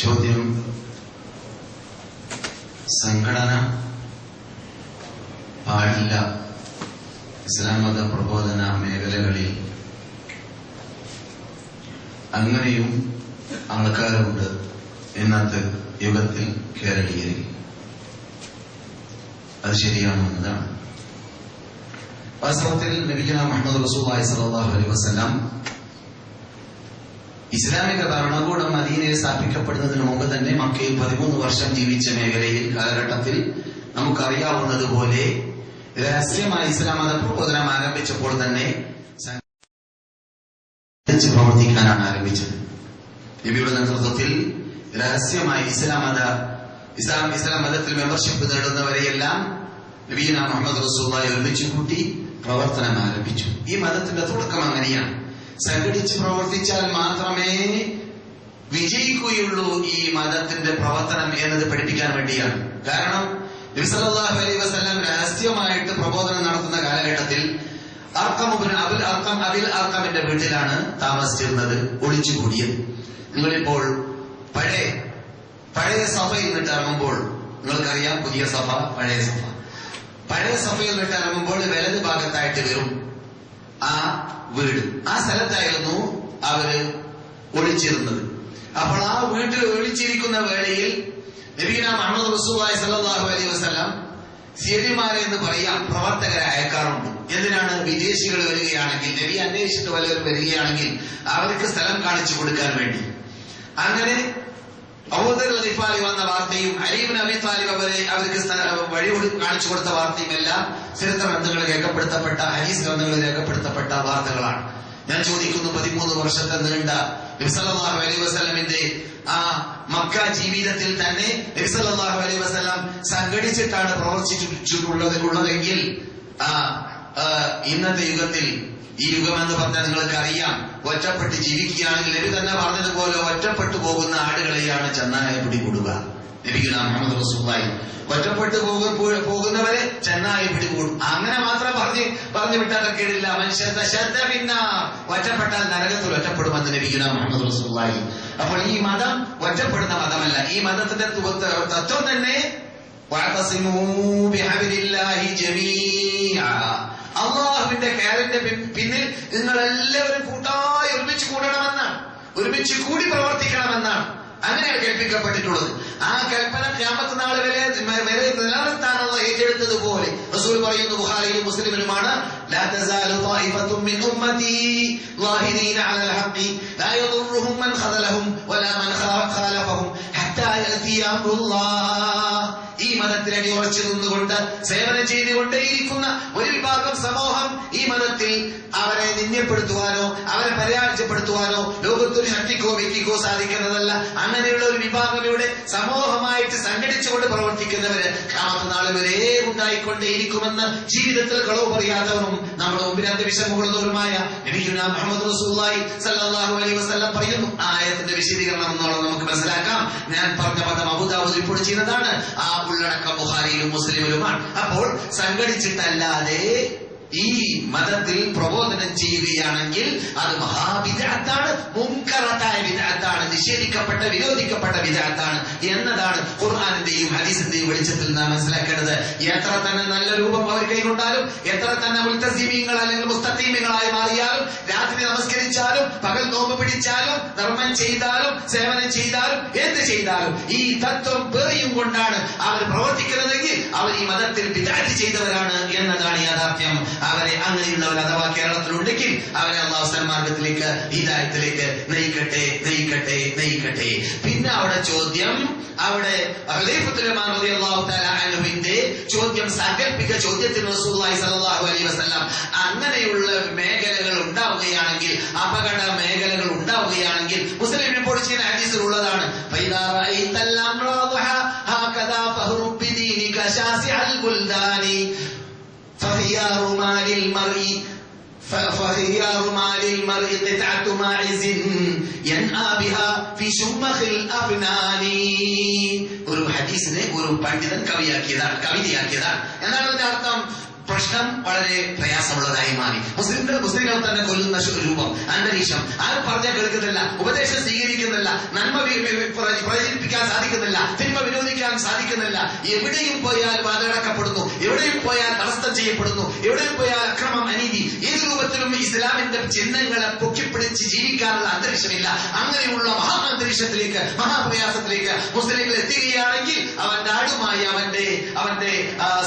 ചോദ്യം: സംഘടന പാടില്ല ഇസ്ലാം മത പ്രബോധന മേഖലകളിൽ, അങ്ങനെയും ആൾക്കാരുണ്ട് ഇന്നത്തെ യുഗത്തിൽ കേരളീയരിൽ. അത് ശരിയാണോ എന്നതാണ്. വാസ്തവത്തിൽ നബിയുന മുഹമ്മദ് റസൂലുള്ളാഹി സ്വല്ലല്ലാഹു അലൈഹി വസല്ലം ഇസ്ലാമിക ഭരണകൂടം മദീനയിൽ സ്ഥാപിക്കപ്പെടുന്നതിന് മുമ്പ് തന്നെ മക്കയിൽ 13 വർഷം ജീവിച്ച കാലഘട്ടത്തിൽ നമുക്കറിയാവുന്നതുപോലെ രഹസ്യമായി ഇസ്ലാം മത പ്രബോധനം ആരംഭിച്ചപ്പോൾ തന്നെ പ്രവർത്തിക്കാനാണ് ആരംഭിച്ചത്. നബിയുടെ നേതൃത്വത്തിൽ രഹസ്യമായി ഇസ്ലാം മതത്തിൽ മെമ്പർഷിപ്പ് നേടുന്നവരെയെല്ലാം നബിയുന മുഹമ്മദ് റസൂലുള്ളാഹി ഒരുമിച്ച് കൂട്ടി പ്രവർത്തനം ആരംഭിച്ചു. ഈ മതത്തിന്റെ തുടക്കം അങ്ങനെയാണ്. സംഘടിച്ച് പ്രവർത്തിച്ചാൽ മാത്രമേ വിജയിക്കുകയുള്ളൂ ഈ മതത്തിന്റെ പ്രവർത്തനം എന്നത് പഠിപ്പിക്കാൻ വേണ്ടിയാണ്. കാരണം നബി സല്ലല്ലാഹു അലൈഹി വസല്ലം രഹസ്യമായിട്ട് പ്രബോധനം നടത്തുന്ന കാലഘട്ടത്തിൽ അബിൽ അർഖമിന്റെ വീട്ടിലാണ് താമസിച്ചിരുന്നത്, ഒളിച്ചുകൂടിയത്. നിങ്ങളിപ്പോൾ പഴയ സഫയിൽ വിട്ടിറങ്ങുമ്പോൾ, നിങ്ങൾക്കറിയാം പുതിയ സഫ, പഴയ സഫയിൽ വിട്ടിറങ്ങുമ്പോൾ വലത് ഭാഗത്തായിട്ട് വരും ആ വീട്. ആ സ്ഥലത്തായിരുന്നു അവര് ഒളിച്ചിരുന്നത്. അപ്പോൾ ആ വീട്ടിൽ ഒളിച്ചിരിക്കുന്ന വേളയിൽ നബിയുന മുഹമ്മദ് റസൂലുള്ളാഹി സ്വല്ലല്ലാഹു അലൈഹി വസല്ലം സിയരിമാരെ എന്ന് പറയാം പ്രവർത്തകരെ അയക്കാറുണ്ട്. എന്തിനാണ്? വിദേശികൾ വരികയാണെങ്കിൽ, നബി അന്വേഷിച്ചിട്ട് വല്ലവരും വരികയാണെങ്കിൽ അവർക്ക് സ്ഥലം കാണിച്ചു കൊടുക്കാൻ വേണ്ടി. അങ്ങനെ അബൂദർ ഗിഫാരി വന്ന വാർത്തയും അലി ഇബ്നു അബീ താലിബ് അവർക്ക് വഴി കാണിച്ചു കൊടുത്ത വാർത്തയും എല്ലാം ചരിത്ര ഗ്രന്ഥങ്ങളിൽ രേഖപ്പെടുത്തപ്പെട്ട, ഹദീസ് ഗ്രന്ഥങ്ങളിൽ രേഖപ്പെടുത്തപ്പെട്ട വാർത്തകളാണ്. ഞാൻ ചോദിക്കുന്നു, 13 വർഷത്തെ നീണ്ട നബി സല്ലല്ലാഹു അലൈഹി വസല്ലമിന്റെ ആ മക്ക ജീവിതത്തിൽ തന്നെ നബി സല്ലല്ലാഹു അലൈഹി വസല്ലം സംഘടിച്ചിട്ടാണ് പ്രവർത്തിച്ചിട്ടുള്ളതെങ്കിൽ ഇന്നത്തെ യുഗത്തിൽ, ഈ യുഗം എന്ന് പറഞ്ഞാൽ നിങ്ങൾക്ക് അറിയാം, ഒറ്റപ്പെട്ട് ജീവിക്കുകയാണെങ്കിൽ നബി തന്നെ പറഞ്ഞതുപോലെ ഒറ്റപ്പെട്ടു പോകുന്ന ആടുകളെയാണ് ചെന്നായ പിടികൂടുക. നബിയുനാ മുഹമ്മദ് റസൂലുള്ളാഹി ഒറ്റപ്പെട്ടു പോകുന്നവരെ ചെന്നായി പിടികൂടും. അങ്ങനെ മാത്രം പറഞ്ഞു വിട്ടാൽ കേടില്ല. ഒറ്റപ്പെട്ടാൽ നരകത്തിൽ ഒറ്റപ്പെടുമെന്ന് നബിയുനാ മുഹമ്മദ് റസൂലുള്ളാഹി. അപ്പോൾ ഈ മതം ഒറ്റപ്പെടുന്ന മതമല്ല. ഈ മതത്തിന്റെ തത്വം തന്നെ അള്ളാഹുവിന്റെ കയറിന്റെ പിന്നിൽ നിങ്ങൾ എല്ലാവരും കൂട്ടായി ഒരുമിച്ച് കൂടണമെന്നാണ്, ഒരുമിച്ച് കൂടി പ്രവർത്തിക്കണമെന്നാണ്. അങ്ങനെയാണ് കൽപ്പിക്കപ്പെട്ടിട്ടുള്ളത്. ആ കൽപ്പന ഖിയാമത്ത് നാൾ വരെ നിലനിർത്താനുള്ള ഏറ്റെടുത്തതുപോലെ റസൂൽ പറയുന്നു, ബുഖാരിയിലും മുസ്ലിമിലുമാണ്, ലാ തസാലു ത്വായിഫത്തും മിൻ ഉമ്മതി ളാഹിരീന അലൽ ഹഖ് ലാ യദുർറുഹും മൻ ഖദലഹും വലാ മൻ ഖാലഫഹും ഹത്താ യഅതി അംറുല്ലാഹ്. ഈ മതത്തിൽ അടിയുറച്ചു നിന്നുകൊണ്ട് സേവനം ചെയ്തുകൊണ്ടേയിരിക്കുന്ന ഒരു വിഭാഗം സമൂഹം ഈ മതത്തിൽ അവരെ നിന്ദ്യപ്പെടുത്തുവാനോ അവരെ പരാജയപ്പെടുത്തുവാനോ ലോകത്തൊരു ശക്തിക്കോ വ്യക്തിക്കോ സാധിക്കുന്നതല്ല. അങ്ങനെയുള്ള ഒരു വിഭാഗം ഇവിടെ സമൂഹമായിട്ട് സംഘടിച്ചുകൊണ്ട് പ്രവർത്തിക്കുന്നവര് ഖിയാമത്ത് നാൾ വരെ ഉണ്ടായിക്കൊണ്ടേയിരിക്കുമെന്ന് ജീവിതത്തിൽ കളവ് പറയാത്തവരും നമ്മുടെ മുമ്പിൽ അന്തവിഷമുള്ളവരുമായ നബിയുനാ മുഹമ്മദ് റസൂലുള്ളാഹി സ്വല്ലല്ലാഹു അലൈഹി വസല്ലം പറയുന്നു. ആയത്തിന്റെ വിശദീകരണം എന്നുള്ളത് നമുക്ക് മനസ്സിലാക്കാം. ഞാൻ പറഞ്ഞ പദം അബൂ ദാവൂദ് റിപ്പോർട്ട് ചെയ്യുന്നതാണ്. ആ ഉള്ളടക്കം ബുഖാരിയിലും മുസ്ലിമിലുമാണ്. അപ്പോൾ സംഘടിച്ചിട്ടല്ലാതെ ഈ മതത്തിൽ പ്രബോധനം ചെയ്യുകയാണെങ്കിൽ അത് മഹാബിദ്അത്താണ്, മുൻകറത്തായ ബിദ്അത്താണ്, നിഷേധിക്കപ്പെട്ട വിരോധിക്കപ്പെട്ട ബിദ്അത്താണ് എന്നതാണ് ഖുർആനിന്റെയും ഹദീസിന്റെയും വെളിച്ചത്തിൽ നാം മനസ്സിലാക്കേണ്ടത്. എത്ര തന്നെ നല്ല രൂപം അവർ കൈകൊണ്ടാലും, എത്ര തന്നെ മുൽതസിമീങ്ങൾ അല്ലെങ്കിൽ മുസ്തഖീമീങ്ങളായി മാറിയാലും, രാത്രി നമസ്കരിച്ചാലും, പകൽ നോമ്പ് പിടിച്ചാലും, ധർമ്മം ചെയ്താലും, സേവനം ചെയ്താലും, എന്ത് ചെയ്താലും ഈ തത്വം പേറിയും കൊണ്ടാണ് അവർ പ്രവർത്തിക്കുന്നതെങ്കിൽ അവർ ഈ മതത്തിൽ ബിദ്അത്ത് ചെയ്തവരാണ് എന്നതാണ് യാഥാർത്ഥ്യം. അവരെ അങ്ങനെയുള്ളവർ അഥവാ കേരളത്തിലുണ്ടെങ്കിൽ അവരെ അല്ലാഹു സന്മാർഗത്തിലേക്ക്, ഹിദായത്തിലേക്ക് നയിക്കട്ടെ. പിന്നെ അവിടെ ചോദ്യം, അവിടെ റളിയല്ലാഹു ചോദ്യം, സാങ്കല്പിക ചോദ്യത്തിന് റസൂലുള്ളാഹി സ്വല്ലല്ലാഹു അലൈഹി വസല്ലം അങ്ങനെയുള്ള മേഖലകൾ ഉണ്ടാവുകയാണെങ്കിൽ, അപകട മേഖലകൾ ഉണ്ടാവുകയാണെങ്കിൽ, മുസ്ലിം റിപ്പോർട്ട് ചെയ്യുന്ന ഹദീസിൽ ഉള്ളതാണ്, ഫൈദാ റഅയ്തൽ അംറാദ ഹകദാ ഫഹ്റുബ് ബിദീനിക ശാസിഅൽ ബുൽദാനി فخيار مال المرء قطعة ماعز ينأى بها في شمخ الأفنان. ഒരു ഹദീസിനെ ഒരു പണ്ഡിതൻ കവിതയാക്കിയതാണ്. എന്താണ് അതിന്റെ അർത്ഥം? പ്രശ്നം വളരെ പ്രയാസമുള്ളതായി മാറി. മുസ്ലിങ്ങൾ തന്നെ കൊല്ലുന്ന രൂപം, അന്തരീക്ഷം, ആരും പറഞ്ഞാൽ കേൾക്കുന്നില്ല, ഉപദേശം സ്വീകരിക്കുന്നില്ല, നന്മ തിന്മ വിരോധിക്കാൻ സാധിക്കുന്നില്ല. എവിടെയും പോയാൽ വാതിലടക്കപ്പെടുന്നു, എവിടെയും പോയാൽ തടസ്സം ചെയ്യപ്പെടുന്നു, എവിടെയും പോയാൽ അക്രമം, അനീതി. ഏത് രൂപത്തിലും ഇസ്ലാമിന്റെ ചിഹ്നങ്ങളെ പൊക്കിപ്പിടിച്ച് ജീവിക്കാനുള്ള അന്തരീക്ഷമില്ല. അങ്ങനെയുള്ള മഹാഅന്തരീക്ഷത്തിലേക്ക്, മഹാപ്രയാസത്തിലേക്ക് മുസ്ലിങ്ങൾ എത്തുകയാണെങ്കിൽ അവൻ നാടുമായി, അവന്റെ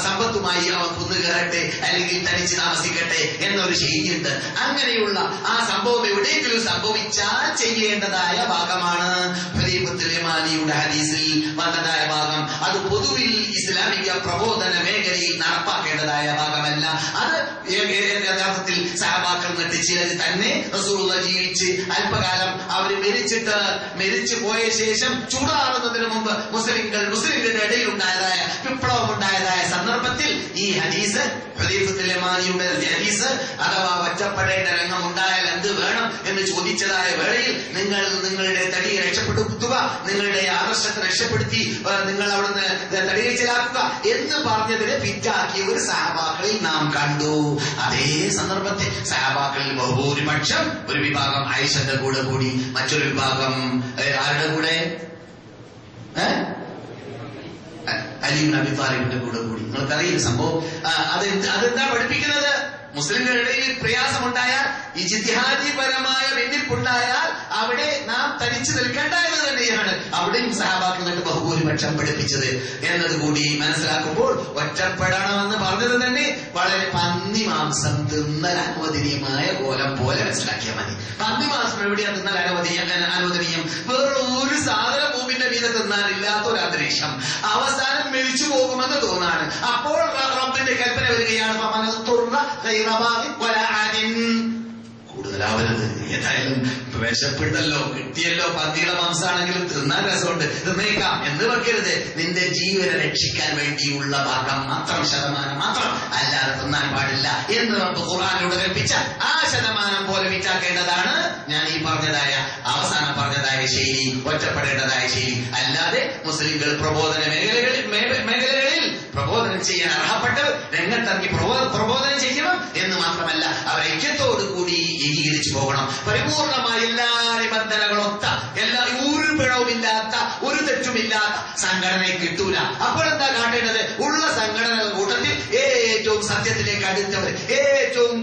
സമ്പത്തുമായി അവൻ കുന്നുകയറട്ടെ, അല്ലെങ്കിൽ തനിച്ച് താമസിക്കട്ടെ എന്നൊരു ശൈലിയുണ്ട്. അങ്ങനെയുള്ള ആ സംഭവം എവിടെയെങ്കിലും സംഭവിച്ചാൽ ചെയ്യേണ്ടതായ ഭാഗമാണ് ഖലീഫത്തുൽ യമാനിയുടെ ഹദീസിൽ വന്നതായ ഭാഗം. അത് പൊതുവിൽ ഇസ്ലാമിക പ്രബോധന മേഖലയിൽ നടപ്പാക്കേണ്ടതായ ഭാഗമല്ല. അത് യഥാർത്ഥത്തിൽ സഹാബാക്കൾ ചിലർ തന്നെ റസൂലുള്ളാഹി ജീവിച്ച് അല്പകാലം അവർ മരിച്ചു പോയ ശേഷം ചൂടാറുന്നതിന് മുമ്പ് മുസ്ലിങ്ങളുടെ ഇടയിൽ ഉണ്ടായതായ വിപ്ലവം ഉണ്ടായതായ സന്ദർഭത്തിൽ ഈ ഹദീസ്, ഖലീഫത്തുൽ യമാനിയുടെ ഹദീസ് അഥവാ ഒറ്റപ്പെടേണ്ട രംഗം ഉണ്ടായാൽ എന്ത് വേണം എന്ന് ചോദിച്ചതായ വേളയിൽ നിങ്ങളുടെ തടിയെ രക്ഷപ്പെടുത്തുക, നിങ്ങളുടെ ആദർശത്തെ രക്ഷപ്പെടുത്തി നിങ്ങൾ അവിടുന്ന് തടിയച്ചിലാക്കുക എന്ന് പറഞ്ഞതിനെ ഫിറ്റാക്കിയ ഒരു സഹാബാക്കളിൽ നാം കണ്ടു. അതേ സന്ദർഭത്തിൽ സഹാബാക്കളിൽ ബഹുഭൂരിപക്ഷം ഒരു വിഭാഗം ആയിഷയുടെ കൂടെ കൂടി, മറ്റൊരു വിഭാഗം ആരുടെ കൂടെ? അലി ഇബ്നു അബീ ത്വാലിബിന്റെ കൂടെ കൂടി. നിങ്ങൾക്കറിയില്ല സംഭവം. അതെന്താ പഠിപ്പിക്കുന്നത്? മുസ്ലിങ്ങളുടെ ഇടയിൽ പ്രയാസമുണ്ടായാൽ, ഇജ്തിഹാദിപരമായ ഭിന്നിപ്പുണ്ടായാൽ അവിടെ നാം തനിച്ചു നിൽക്കേണ്ടത് തന്നെയാണ് അവിടെയും സഹാബാക്കളുടെ ബഹുഭൂരിപക്ഷം പഠിപ്പിച്ചത് എന്നതുകൂടി മനസ്സിലാക്കുമ്പോൾ ഒറ്റപ്പെടണമെന്ന് പറഞ്ഞത് തന്നെ വളരെ പന്നി മാംസം തിന്നൽ അനുവദനീയമായ കോലം പോലെ മനസ്സിലാക്കിയാൽ മതി. പന്നി മാംസം എവിടെയാ തിന്നൽ അനുവദനീയം? വേറെ ഒരു സാധന ഭൂമിന്റെ മീതെ തിന്നാനില്ലാത്ത ഒരു അന്തരീക്ഷം, അവസാനം മരിച്ചു പോകുമെന്ന് തോന്നാണ്. അപ്പോൾ റബ്ബിന്റെ കൽപ്പന വരികയാണ്, കൂടുതലാവരുത്. ഏതായാലും വിശപ്പിട്ടല്ലോ, കിട്ടിയല്ലോ, പന്നിയുടെ മാംസാണെങ്കിലും തിന്നാൻ രസമുണ്ട്, തിന്നേക്കാം എന്ന് വെക്കരുത്. നിന്റെ ജീവനെ രക്ഷിക്കാൻ വേണ്ടിയുള്ള ഭാഗം മാത്രം, ശതമാനം മാത്രം, അല്ലാതെ തിന്നാൻ പാടില്ല എന്ന് റബ്ബ് ഖുർആനിലൂടെ കൽപ്പിച്ച ആ ശതമാനം പോലെ വിറ്റാക്കേണ്ടതാണ് ഞാൻ ഈ പറഞ്ഞതായ അവസാനം പറഞ്ഞതായ ശൈലി, ഒറ്റപ്പെടേണ്ടതായ ശൈലി. അല്ലാതെ മുസ്ലിങ്ങൾ പ്രബോധന മേഖലകളിൽ പ്രബോധനം ചെയ്യാൻ അർഹപ്പെട്ടവർ രംഗത്തിറങ്ങി പ്രബോധനം ചെയ്യണം എന്ന് മാത്രമല്ല, അവർ ഐക്യത്തോടു കൂടി ഏകീകരിച്ചു പോകണം. പരിപൂർണമായ എല്ലാ നിബന്ധനകളൊത്ത, എല്ലാ ഒരു പിഴവുമില്ലാത്ത, ഒരു തെറ്റുമില്ലാത്ത സംഘടനയെ കിട്ടൂല. അപ്പോഴെന്താ കാട്ടേണ്ടത്? ഉള്ള സംഘടനകളുടെ കൂട്ടത്തിൽ ഏറ്റവും സത്യത്തിലേക്ക് അടുത്തവർ, ഏറ്റവും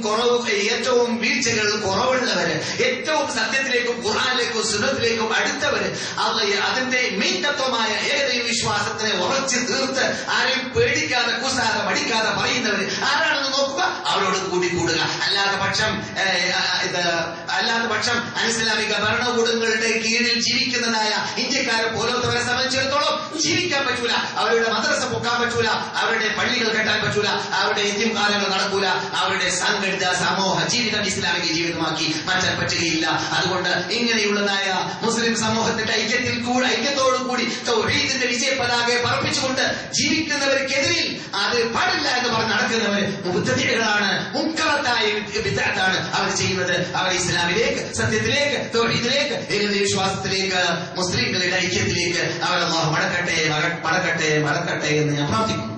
വീഴ്ചകൾ കുറവുള്ളവര്, ഏറ്റവും സത്യത്തിലേക്കും ഖുർആനിലേക്കും സുന്നത്തിലേക്കും അടുത്തവര്, അതിന്റെ മെയിൻ തത്വമായ ഏകദൈവ വിശ്വാസത്തിനെ ഉറച്ചു തീർത്ത് ആരെയും പേടിക്കാതെ, കുസാതെ, മടിക്കാതെ പറയുന്നവര് ആരാണെന്ന് നോക്കുക, അവരോട് കൂടിക്കൂടുക. അല്ലാത്ത പക്ഷം അനിസ്ലാമിക ഭരണകൂടങ്ങളുടെ കീഴിൽ ജീവിക്കുന്നതായ ഇന്ത്യക്കാരെ പോലത്തവരെ സംബന്ധിച്ചിടത്തോളം ജീവിക്കാൻ പറ്റൂല. അവരുടെ മദ്രസ പൊക്കാൻ പറ്റൂല, അവരുടെ പള്ളികൾ കെട്ടാൻ പറ്റൂല, അവരുടെ യതീംഖാനകൾ നടക്കൂല, അവരുടെ സംഘടിത സമൂഹ ജീവിതം ഇസ്ലാമിക ജീവിതമാക്കി മാറ്റാൻ പറ്റുകയില്ല. അതുകൊണ്ട് ഇങ്ങനെയുള്ളതായ മുസ്ലിം സമൂഹത്തിന്റെ ഐക്യത്തോടു കൂടി തൗഹീദിന്റെ വിജയ പതാകയെ പറപ്പിച്ചുകൊണ്ട് ജീവിക്കുന്നവർക്കെതിരിൽ അത് പാടില്ല എന്ന് പറഞ്ഞ് നടക്കുന്നവര് മുബ്തദിഅകളാണ്, മുൻകറത്തായ ബിദ്അത്താണ് അവർ ചെയ്യുന്നത്. അവർ ഇസ്ലാമിലേക്ക്, സത്യത്തിലേക്ക്, തൗഹീദിലേക്ക്, ഏകദൈവ വിശ്വാസത്തിലേക്ക്, മുസ്ലിങ്ങളുടെ ഐക്യത്തിലേക്ക് അവർ അല്ലാഹു മടക്കട്ടെ എന്ന് ഞാൻ പ്രാർത്ഥിക്കുന്നു.